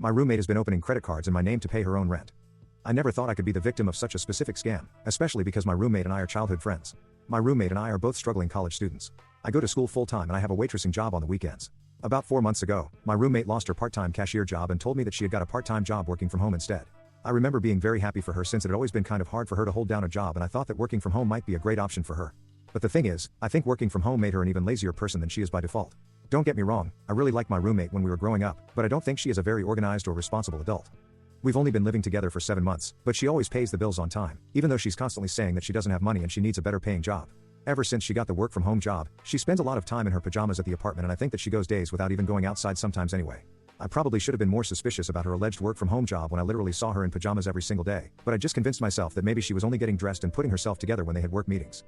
My roommate has been opening credit cards in my name to pay her own rent. I never thought I could be the victim of such a specific scam, especially because my roommate and I are childhood friends. My roommate and I are both struggling college students. I go to school full-time and I have a waitressing job on the weekends. About 4 months ago, my roommate lost her part-time cashier job and told me that she had got a part-time job working from home instead. I remember being very happy for her since it had always been kind of hard for her to hold down a job, and I thought that working from home might be a great option for her. But the thing is, I think working from home made her an even lazier person than she is by default. Don't get me wrong, I really liked my roommate when we were growing up, but I don't think she is a very organized or responsible adult. We've only been living together for 7 months, but she always pays the bills on time, even though she's constantly saying that she doesn't have money and she needs a better paying job. Ever since she got the work from home job, she spends a lot of time in her pajamas at the apartment, and I think that she goes days without even going outside sometimes anyway. I probably should have been more suspicious about her alleged work from home job when I literally saw her in pajamas every single day, but I just convinced myself that maybe she was only getting dressed and putting herself together when they had work meetings.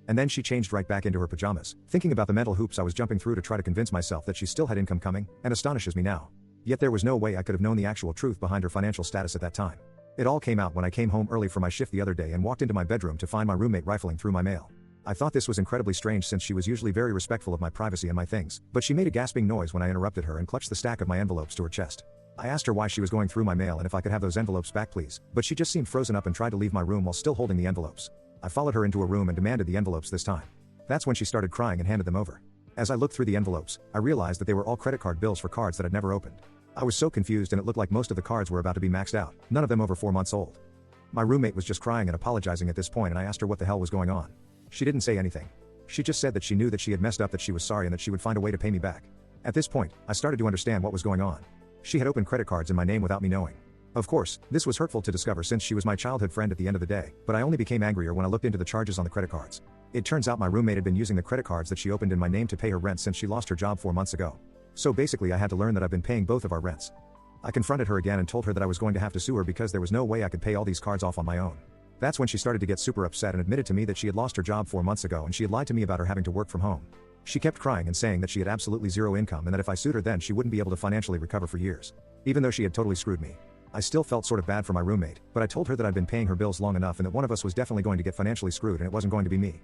And then she changed right back into her pajamas, thinking about the mental hoops I was jumping through to try to convince myself that she still had income coming, and astonishes me now. Yet there was no way I could have known the actual truth behind her financial status at that time. It all came out when I came home early for my shift the other day and walked into my bedroom to find my roommate rifling through my mail. I thought this was incredibly strange since she was usually very respectful of my privacy and my things, but she made a gasping noise when I interrupted her and clutched the stack of my envelopes to her chest. I asked her why she was going through my mail and if I could have those envelopes back please, but she just seemed frozen up and tried to leave my room while still holding the envelopes. I followed her into a room and demanded the envelopes this time. That's when she started crying and handed them over. As I looked through the envelopes, I realized that they were all credit card bills for cards that I'd never opened. I was so confused, and it looked like most of the cards were about to be maxed out, none of them over 4 months old. My roommate was just crying and apologizing at this point, and I asked her what the hell was going on. She didn't say anything. She just said that she knew that she had messed up, that she was sorry, and that she would find a way to pay me back. At this point, I started to understand what was going on. She had opened credit cards in my name without me knowing. Of course, this was hurtful to discover since she was my childhood friend at the end of the day, but I only became angrier when I looked into the charges on the credit cards. It turns out my roommate had been using the credit cards that she opened in my name to pay her rent since she lost her job 4 months ago. So basically I had to learn that I've been paying both of our rents. I confronted her again and told her that I was going to have to sue her because there was no way I could pay all these cards off on my own. That's when she started to get super upset and admitted to me that she had lost her job 4 months ago and she had lied to me about her having to work from home. She kept crying and saying that she had absolutely zero income and that if I sued her then she wouldn't be able to financially recover for years. Even though she had totally screwed me. I still felt sort of bad for my roommate, but I told her that I'd been paying her bills long enough and that one of us was definitely going to get financially screwed and it wasn't going to be me.